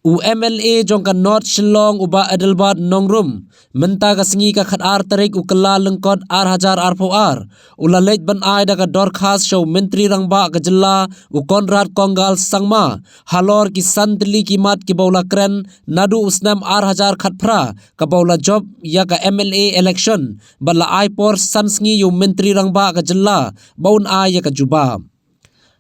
UMLA jongka North Shillong uba Adelbad Nongrum menta ka singi ka khatar tarik ukala lengkot R1000 R4R ulalej ban ai da ka dorkhas show menteri rangba ka jilla u Konrad Konggal sangma halor ki santli ki mat ki baula kren nadu usnam R1000 khatphra ka baula job ya ka MLA election bala ai por sansngi yu menteri rangba ka jilla baun ai ya ka juba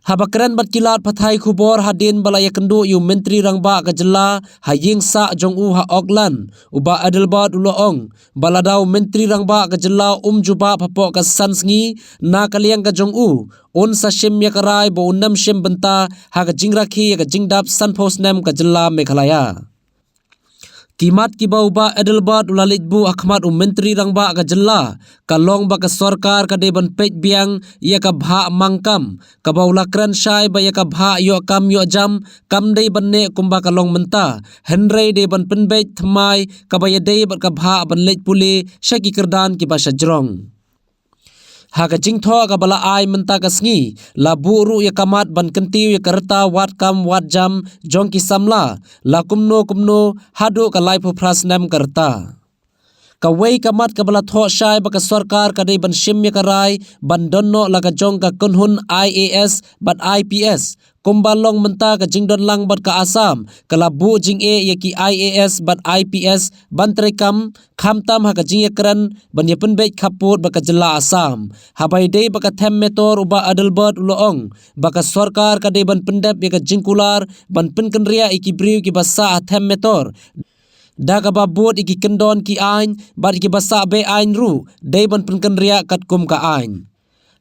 habakran bat kilat pathai khubor hadin balaya kendu yu menteri rangba ka jilla haying sa jong u ha Auckland uba Adelbad uloong baladau menteri rangba ka jilla juba phapo ka sansngi na kaliang ka jong u on sa shim ya karai bo unam shim benta ha ka jingrakhi ka jingdap sanpos nam ka jilla Meghalaya kimat ki bauba Adelbad ulalit bu akhmat menteri rangba ka jilla kalong ba ka sarkar ka deban pej biang ya ka bha mangkam ka baula kran shai ba ya ka bha yo kam yo jam kam dei banne kumba kalong menta henrei deban penbej thmai ka ba ya dei ba ka bha ban lej puli shaki kerdan ki ba shajrong haga jingtho ka bala ai menta ka sngi la buru ya kamat ban kentiu ya karta wat kam wat jam jong ki samla la kumno hadu ka lai phras nam karta ka wei kamat ka bala tho shai ba ka sarkar ka dei ban shim ya karai ban donno la ka jong ka kunhun IAS bat IPS kumbalong menta ka jingdon lang bat ka Assam kala bu jing e ya ki IAS bat IPS ban trekam khamtam ha ka jing ekran ban ya penbej khaput ba ka jilla Assam habai dei ba ka them metor uba Adelbad uloong ba ka sarkar ka dei ban pendep ya ka jingkular ban penkenria ikibriu ki basa them metor daga babut iki kendon ki ain bat ki basa be ain ru dei ban penkenria kat kum ka ain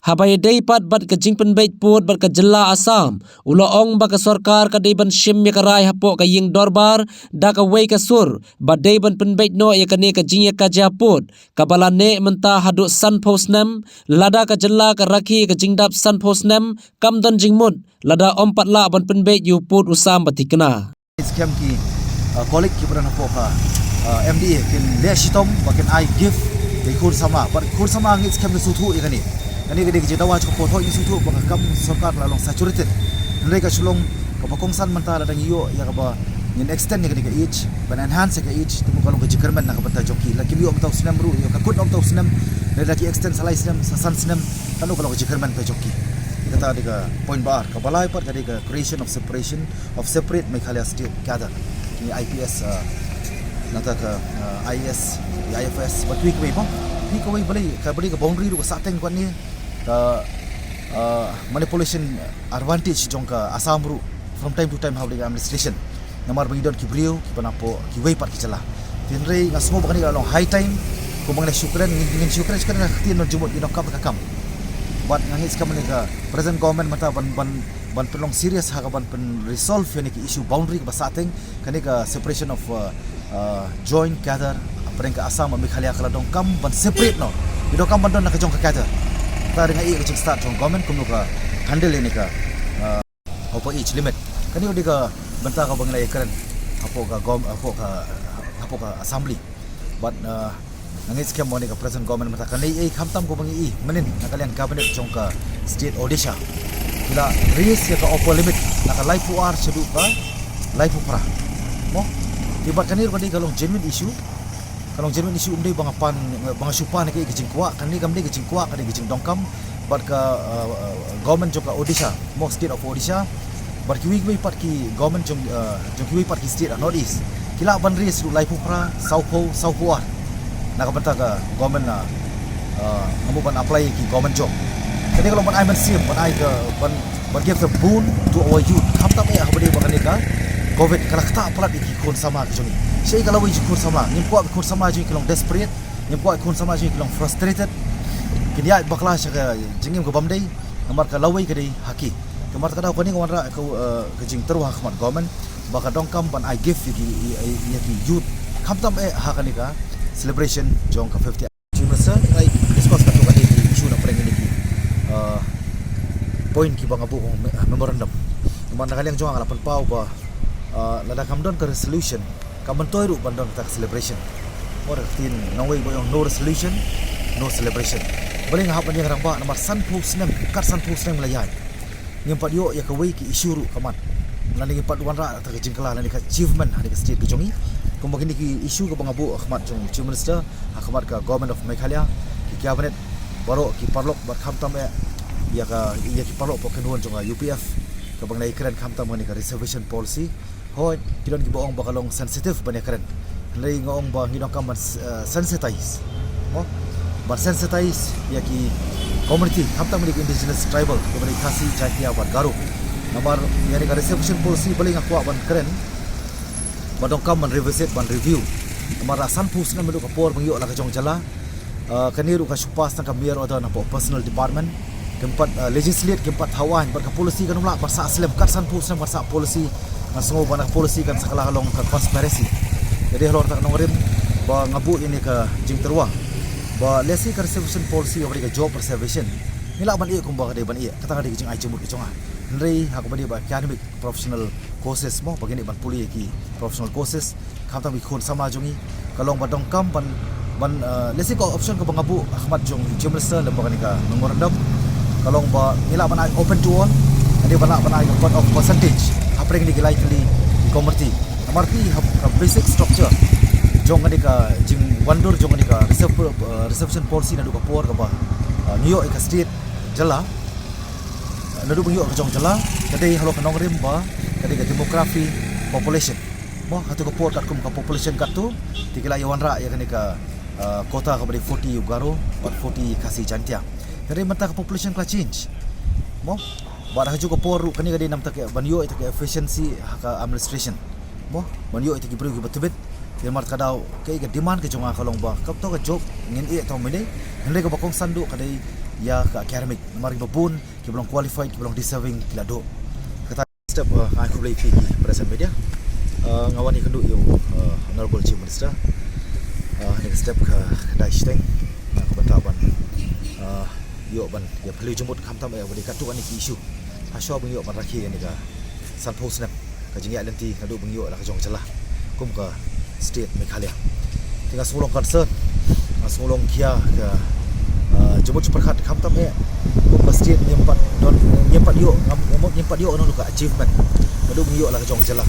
habai dei pat bat ka jingpen beit put bat ka jilla Assam uloong ba ka sarkar ka dei ban shim ya karai hapo ka ying dorbar da ka wei ka sur ba dei ban pen beit no ya ka ne ka jing ya ka japut ka balane menta hadu san posnam lada ka jilla ka rakhi ka jingdap san posnam kam don jingmut lada ompat la ban pen beit yu put usam batikna scam ki kolik ki berana po ka MDA kin le shitom bakin I give de kur sama par kur sama ngi scam su thu ikani ani gede gede dawa ko photo isu tu baka kam sarkar la long saturated ndai ka sulong ka bakongsan manta la dang iyo ya ka ba nin extend ni gede each ban enhance ka each tu ko long ka jikerman na ka bata joki la kimi om taw sinam ru yo ka kut om taw sinam le la ki extend salai sinam sasan sinam kanu ka long ka jikerman ka joki kata diga point bar ka balai par ka diga creation of separate Meghalaya state gather ki IPS nata ka IS IFS but week way po ni ko way balai ka bali ka boundary ru ka sateng ko ni manipulation advantage jong ka Assam ru from time to time how the administration namar bagi don ki brio ki panapo ki way part ki chala tinrei ngasmo bakani ka long high time ko mangne syukran ngin syukran kan na tin no jumot ino kam ka kam but ngangis kam ni ka present government mata ban pelong serious ha ka ban pen resolve ni ki issue boundary ka sateng kani ka separation of joint gather perengka Assam Meghalaya kala dong kam ban separate no ido kam ban don na ka jong ka gather ta dengan i ka start jong government kum ka handle ni ka apa each limit kani odi ka benta ka banglai keren apo ka assembly but nangis kem moni ka present government mata kani khamtam ko bangi menin nakalian cabinet jong ka state Odisha kila raise ya ka upper limit naka life war sedu ka life pra mo tiba kani ro ka long genuine issue kalong genuine issue umdai bang supa ni ke gijing kwa kani gamde gijing kwa kani gijing dongkam bar ka government jong ka Odisha mo state of Odisha bar ki week part ki government jong ki part ki state north east kila ban raise ru life pra south war nakabanta ka government na ngamu ban apply ki government job kani kalau ban I ban sim ban I ka ban give the boon to our youth khamta me habade bakani ka covid kala kata pala di kon sama jong sei kalau wi kon sama nimpo kon sama jong kilong desperate nimpo kon sama jong kilong frustrated kini ai bakla sha jingim ko bamdei namar ka lawai ka dei haki kamar ka daw kani ko wanra ka jing terwa khmat government baka dongkam ban I give ki youth khamtam hakani ka celebration jong ka 50 jumasa ai discuss ka to kani issue na preng ni ki point ki bang abu memorandum man nakaliang jong ala pau ba lada kamdon ka resolution kamantoy ru bandon ka celebration or tin nongway boyong no resolution no celebration baling hap ni rangba namar san pus nem kar san pus nem layai ngem padio ya ka wei ki issue ru kamat Nani pat wan ra ta jingkala nani ka achievement hari ka state jongi kum bagini ki issue ka bangabu akhmat jong chief minister akhmat ka government of Meghalaya ki cabinet baro ki parlok bat khamtam ya ki parlok po kenuan jong UPF ka bangnai keren khamtam ni ka reservation policy hoi kilon ki boong bakalong sensitive bani keren lay ngoong ba ngidong kam sensitize mo ban sensitize ya ki community khamtam ni indigenous tribal ka bani khasi jatia bat garu Namar yani ka reservation policy paling aku ban keren badong kam ban revisit ban review namar asan pus na melu ka por bangyo la ka jong jala kaniru ka supas na ka mayor oda na po personal department keempat legislate keempat hawan bar ka policy kan mula barsa aslem kat san pus na barsa policy ngaso ban ka policy kan sakala halong ka conspiracy jadi halor tak nongrim ba ngabu ini ka jing terwa ba lesi ka reservation policy obri ka job preservation nila ban kum ba ka de ban kata ka de jing ai jemut ke jonga Nri aku bani ba academic professional courses mo bagini ban puli ki professional courses khamta bi khon sama jongi kalong badong kam ban lesi ko option ko bangabu Ahmad jong jumlesa le bagani ka ngorandam kalong ba nila ban open to all ade bana point of percentage apre ni gilai kali community amarti basic structure jong ani ka jing wandur jong ani ka reservation policy na du ka por ka ba New York ka state jala nadu bangyo ka jong jala kadai halo kanong rim ba kadai ka demography population mo hatu ka port kat kum ka population kat tu tikila yawan ra ya kani ka kota ka bari 40 ugaro but 40 kasi jantia kadai mata ka population ka change mo ba ra juga por kani kadai nam tak banyo ita ka efficiency ka administration mo banyo ita ki bru ki batubet dia mar kadau kai ka demand ka jonga kalong ba kap to ka job ngin e to mene ndai ka bakong sandu kadai ya ka academic mari babun ki belum qualified ki belum deserving kila do kata step aku boleh pergi present media ngawani kendu yo honorable chief minister next step ka dai steng aku bentaban yo ban ya perlu jemput khamtam ya boleh katu ani ki issue hasyo bang yo ban rakhi ni ka san post snap ka jingi alenti kadu bang yo la ka jong celah kum ka state Meghalaya tinggal sulong concern sulong kia ka jemput superhat khamtam ko masjid nyempat yo no ka achievement adu yo la ka jong jala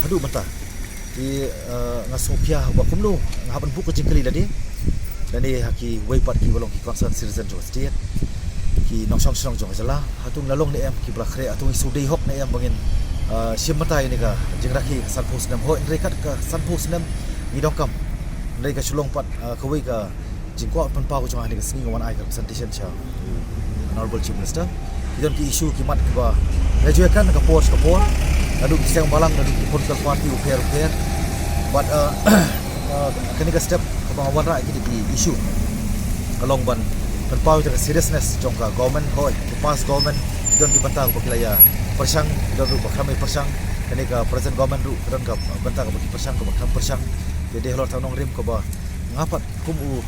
adu banta di ngasopia ba kumlu ngaban buku jingkali dadi dan ni haki waipat ki bolong ki concern citizen jo state ki nongsong song jong jala hatung lalong ni em ki brakhre atung sudei hok ni em bangin simmatai ni ka jingraki san pos nam ho rekat ka san pos nam ni dongkam ndai ka sulong pat kawai ka jingko pan pa ko jong ani ka singi wan ai ka presentation cha honorable chief minister idon ki issue ki mat ba graduate ka post adu kisang balang dari political party upair but kani ka step ka wan ra ki di issue kalong ban pan pa ka seriousness jong ka government ho pass government idon ki bantang ko kilaya persang idon ru bakhamai persang kani ka present government ru idon ka bantang ko ki persang ko bakham persang jadi halor tanong rim ko ba ngapat kumu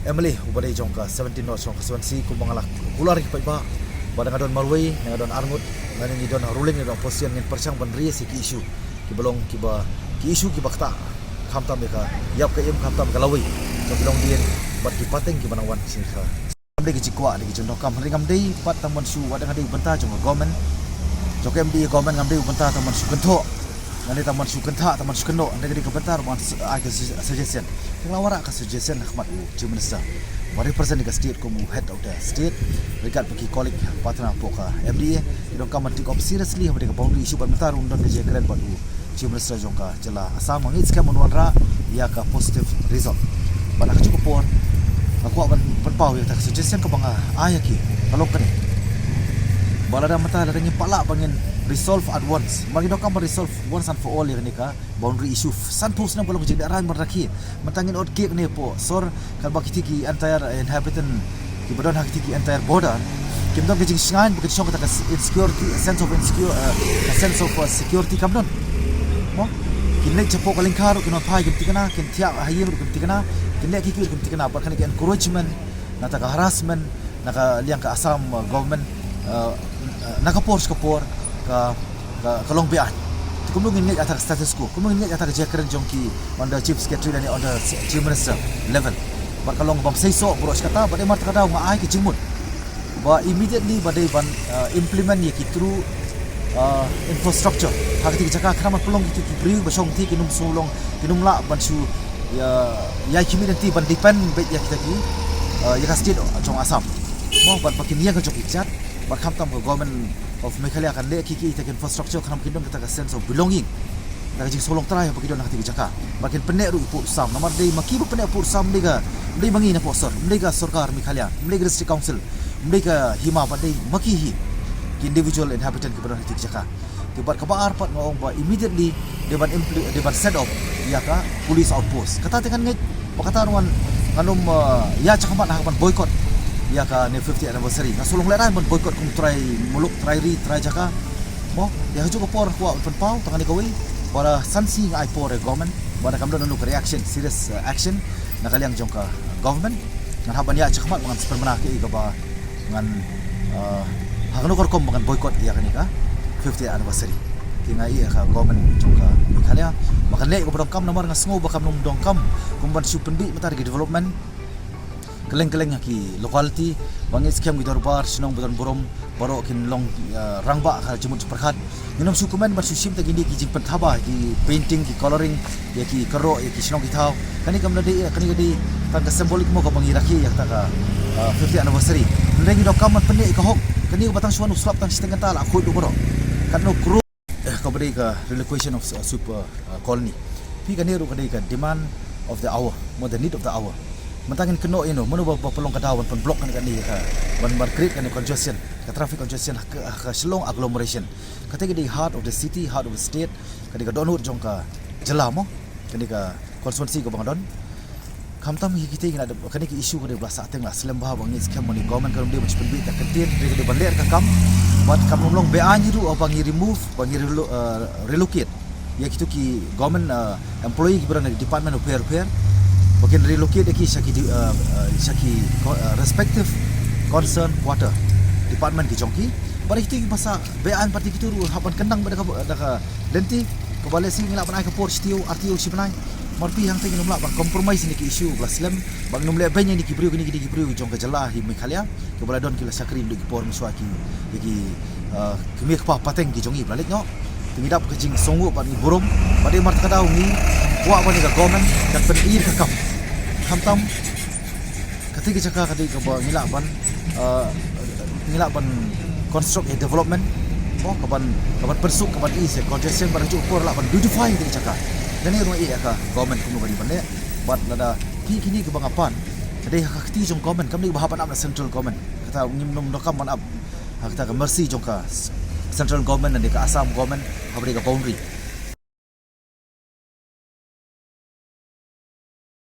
Emily ubadai jongka 17 North Jongka Swansea kumangalak ular ki paiba badang adon Marway ngadon Armut ngani ni don ruling ni don position ngin persang ban ri si ki issue ki belong ki ba ki issue ki bakta khamtam ka yap ka em khamtam ka lawi so belong dien bat ki pateng ki banangwan sin kha amde ki jikwa ni ki jono kam ringam dei pat tamon su wadang adei benta jong government jokem di government ngamdei benta tamon su kentho ngani taman su kentha taman su keno ande ki bentar man ai suggestion ngawara ka suggestion Ahmad chief minister mari represent ka state ko head of the state rekat bagi colleague partner poka MDA idong kam take up seriously mereka boundary issue bentar undang ke keren badu chief minister jongka jela asam ngit scam onra ya ka positive result pada cukup pon aku akan berpau ya tak suggestion ke banga ayaki kalau kene balada mata ladanya pala bangin resolve at once mari dokam resolve once and for all ya ka boundary issue san pos na bolong jadi ran meraki mentangin out gate ni po sor kal bakiti ki entire inhabitant ki bodon hak ki entire border kim dong kijing sngain bukan song kata insecurity a sense of security kam don mo kinai chapo kalingkar kinon pai kim tikana kin tia hayim kim tikana kinai ki kim tikana bar kan encouragement nata ka harassment naka liang ka asam government naka force kapor ka long bian kumung ngin atak status quo kumung ngin atak jekren jongki on the chief secretary dan on the chief minister level bar kalong bang sei so bros kata bade mat kata ma ai ki jimut ba immediately bade ban implement ye ki through infrastructure hakati jaka kraman pelong itu kibriu basong ti kinum sulong kinum la bansu ya community ban depend bet ya kita ki ya state jong asam mo ban pakin ya ka jok ichat ba kham tam government of Meghalaya kan le ki ta infrastructure kram kingdom ta sense of belonging ta jing solong trai pa kidon hakati jaka bakin penek ru ipur sam namar dei maki penek pur sam dega dei bangi na posor dega sarkar Meghalaya dega district council dega hima ba dei maki hi individual inhabitant ke berang hati jaka tibat kabar pat ngong ba immediately deban set up ya ka police outpost kata tekan ngai kata ruan kanum ya cakamat hakapan boycott ya ka ne 50th anniversary ngasulong lerai mon boycott kum try muluk try jaka mo ya haju ko por ko pen pau tangan ko wi para sansi ngai por government pada kamdo nanu reaction serious action nakaliang jongka government ngan haban ya cakamat ngan supermenake ka ba ngan hangno korkom makan boycott ya kanika 50th anniversary tinga iya ka government jongka Meghalaya makan le ko dongkam nomor ngasngo bakam nom dongkam kumban supendi matar gi development keleng-keleng ki locality bangit scam gi dorbar sinong budan borom baro kin long rangba ka jemut perkhat minum sukumen bar susim ta gindi ki jing penthaba ki painting ki coloring ya ki karo ya ki sinong ki thau kani kam nade kani gadi ta ka symbolic mo ka bangi rakhi ya ta ka 50th anniversary ndengi dongkam man penne ka hok kani batang suan uslap tang siteng kata la khoi do boro katno group ka bari ka relocation of super colony pi kani ru kani ka demand of the hour more the need of the hour matangin keno mono ba pelong kadawan pen blok kan ka ban create kan congestion ka traffic congestion ka slong agglomeration kata di heart of the city heart of the state kani ka donut jong ka jelamo kani ka constituency ko bangadon kamtam hi kita ingin ada kani ki issue ko de bla sateng la slem ba bang is kam money government kan dia macam bit tak ketin de baler ka kam buat kam long be anyi ru bang remove bang relocate ya kitu ki government employee ki berang department of fair bagian relocate ki saki respective concern quarter department ki jongki bari kitu ki masa bean parti kitu ru hapan kendang pada ka lenti ke balai sing ngilak panai ke por stiu RTO si panai marpi hang tengin umlak bang compromise ni ki issue blaslam bang numle benya ni ki priu ki priu jong ka jala hi Meghalaya ke balai don ki la sakri ndu ki por miswa ki kimi pa pateng ki jongi balik no tingidap ke jing songu pa ni borom pada mart ka daw ni wa ba ni ka government kan penir ka kam hamtam ketika jaka kadi ka ba ngilak ban construct development kaban persuk kaban is congestion pada cukur la ban beautify di jaka dan ni rumah ka government kuno bani bande bat lada kini ke bangapan jadi hak ti jong government kam ni bahapan am central government kata ngimnom dokam man ab kata mercy jong ka central government dan ka Assam government habri ka boundary